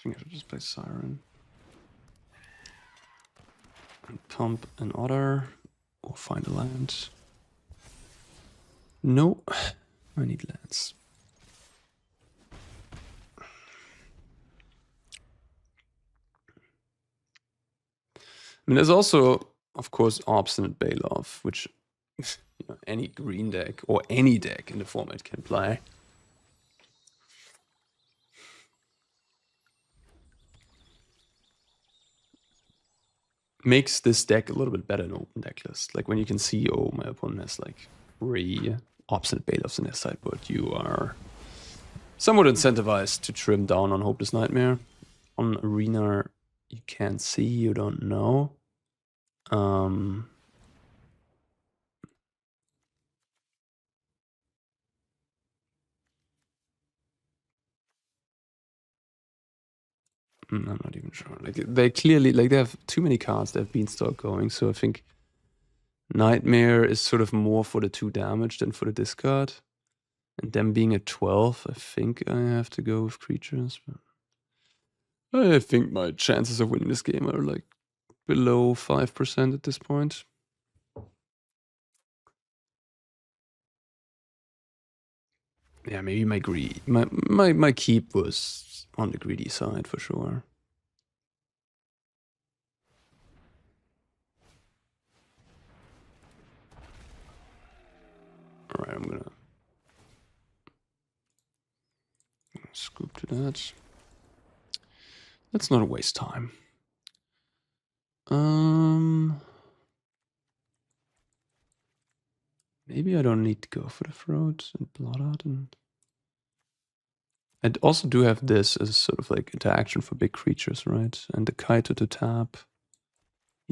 should just play Siren. And pump an Otter. Or find a land. No, I need lands. I mean, there's also, of course, Obstinate Bailoff, which any green deck or any deck in the format can play. Makes this deck a little bit better in open deck list. Like when you can see, oh, my opponent has like 3 Obstinate Bailoffs in their sideboard, you are somewhat incentivized to trim down on Hopeless Nightmare. On Arena, you can't see, you don't know. I'm not even sure. Like they clearly, like they have too many cards. They have Beanstalk going, so I think Nightmare is sort of more for the 2 damage than for the discard. And them being at 12, I think I have to go with creatures. But I think my chances of winning this game are like below 5% at this point. Yeah, maybe my keep was on the greedy side for sure. Alright, I'm gonna scoop to that. Let's not waste time. Maybe I don't need to go for the throat and Blot Out. And I also do have this as sort of like interaction for big creatures, right? And the Kaito to tap.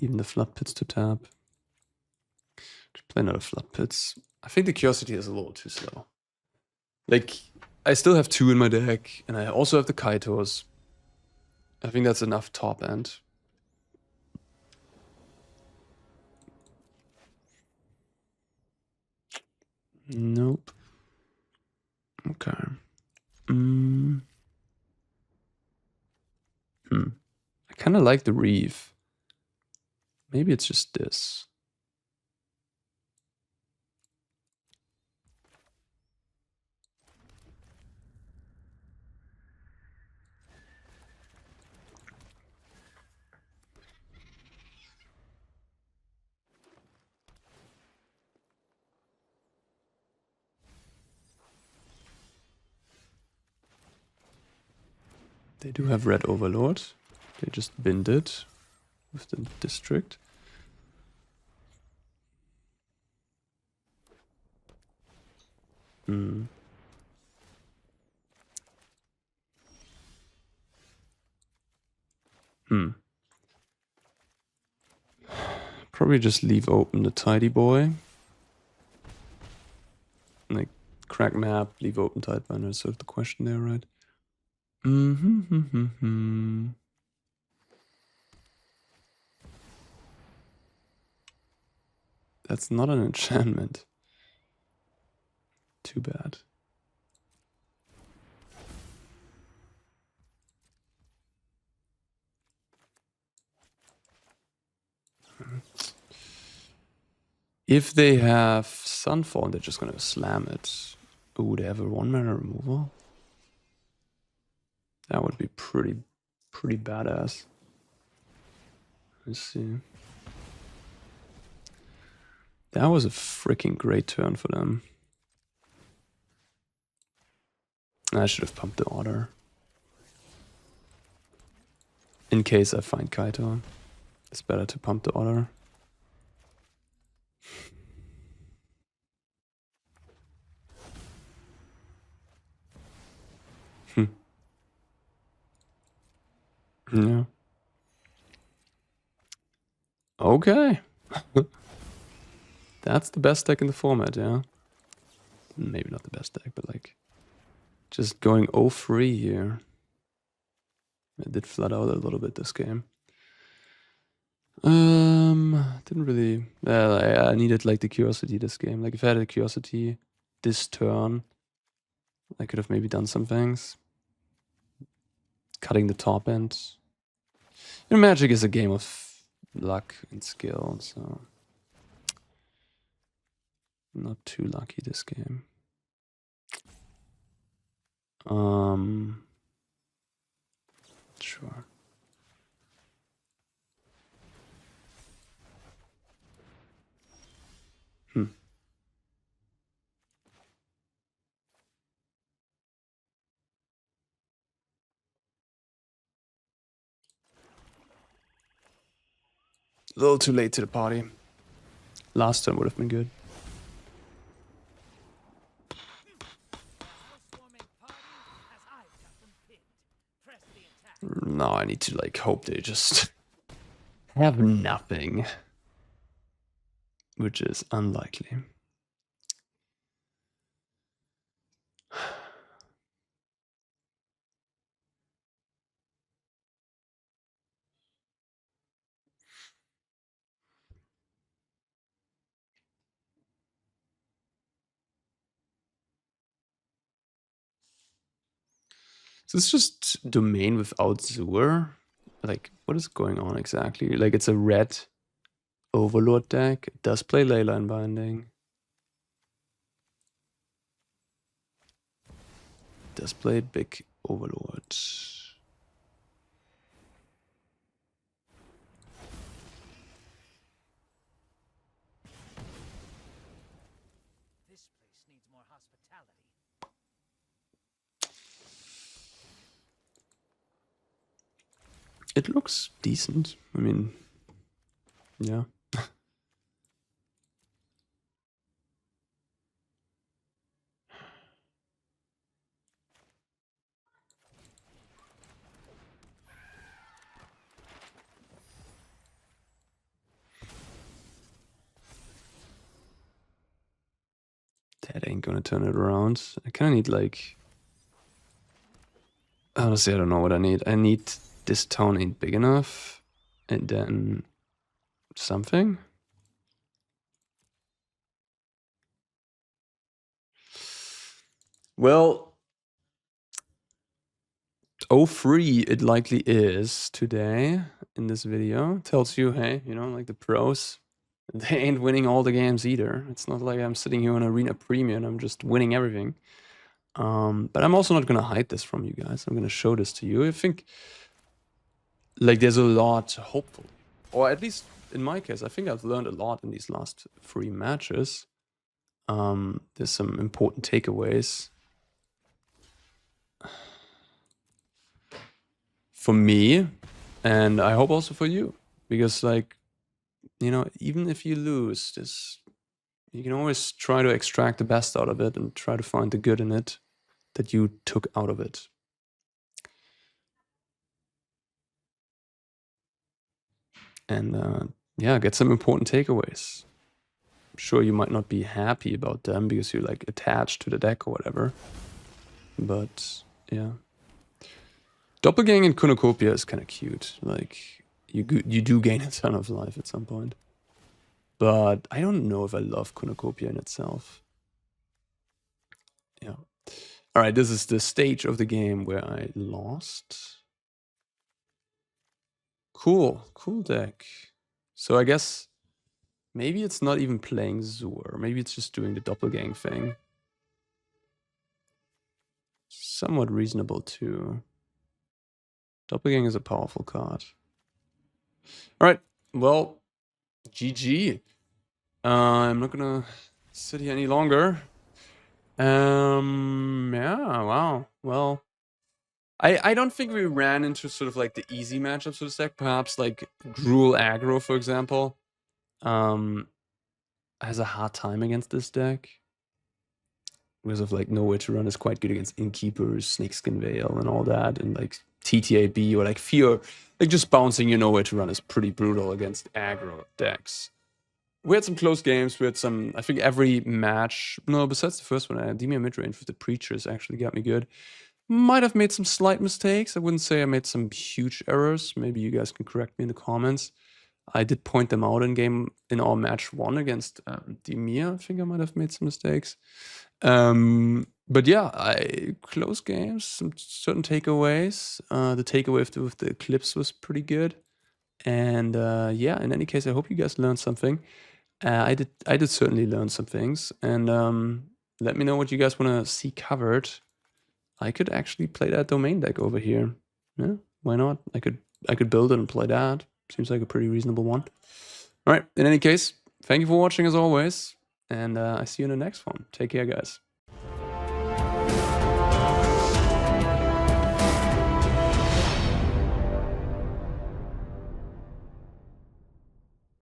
Even the Floodpits to tap. Could play another Floodpits. I think the Curiosity is a little too slow. Like, I still have 2 in my deck, and I also have the Kaitos. I think that's enough top end. Nope. Okay. I kind of like the Reef. Maybe it's just this. They do have Red Overlord. They just binned it with the District. Probably just leave open the Tidy Boy. Like, crack map, leave open Tidebinder, sort of the question there, right? That's not an enchantment. Too bad. If they have Sunfall, they're just gonna slam it. Ooh, they have a 1-mana removal. That would be pretty badass. Let's see. That was a freaking great turn for them. I should have pumped the Otter. In case I find Kaito. It's better to pump the Otter. Yeah. That's the best deck in the format, yeah. Maybe not the best deck, but like just going 0-3 here. I did flood out a little bit this game. Didn't really. I needed like the curiosity this game. Like if I had a curiosity this turn, I could have maybe done some things. Cutting the top end. You know, Magic is a game of luck and skill, so not too lucky this game. Sure. A little too late to the party. Last turn would have been good. No, I need to like hope they just have nothing, which is unlikely. So it's just domain without Zur. Like, what is going on exactly? Like, it's a red Overlord deck. It does play Leyline Binding. It does play big Overlord. This place needs more hospitality. It looks decent. I mean, yeah. That ain't gonna turn it around. I kind of need like... Honestly, I don't know what I need. I need this town ain't big enough. And then something. Well, 0-3 it likely is today in this video. Tells you, hey, you know, like the pros, they ain't winning all the games either. It's not like I'm sitting here on Arena Premium and I'm just winning everything. But I'm also not going to hide this from you guys. I'm going to show this to you. I think like there's a lot, hopefully. Or at least in my case, I think I've learned a lot in these last 3 matches. There's some important takeaways. For me, and I hope also for you. Because like, you know, even if you lose this, you can always try to extract the best out of it and try to find the good in it that you took out of it. And yeah, get some important takeaways. I'm sure you might not be happy about them because you're like attached to the deck or whatever. But yeah. Doppelgang and Cornucopia is kind of cute. Like, you do gain a ton of life at some point. But I don't know if I love Cornucopia in itself. Yeah. Alright, this is the stage of the game where I lost. Cool deck. So I guess maybe it's not even playing Zur. Maybe it's just doing the Doppelgang thing. Somewhat reasonable too. Doppelgang is a powerful card. Alright, well, GG. I'm not gonna sit here any longer. Yeah, wow. Well, I don't think we ran into sort of like the easy matchups with this deck. Perhaps like Gruul aggro, for example, has a hard time against this deck. Because of like Nowhere to Run is quite good against Innkeepers, Snakeskin Veil, and all that, and like TTAB or like Fear. Like just bouncing your Nowhere to Run is pretty brutal against aggro decks. we had some close games. We had some, I think every match, no, besides the first one, Dimir midrange with the Preachers actually got me good. Might have made some slight mistakes. I wouldn't say I made some huge errors. Maybe you guys can correct me in the comments. I did point them out in our match 1 against Dimir. I think I might have made some mistakes. But yeah, close games, some certain takeaways. The takeaway with the Eclipse was pretty good. And yeah, in any case, I hope you guys learned something. I did certainly learn some things. And let me know what you guys want to see covered. I could actually play that domain deck over here. Yeah, why not? I could build it and play that. Seems like a pretty reasonable one. All right, in any case, thank you for watching as always. And I see you in the next one. Take care, guys.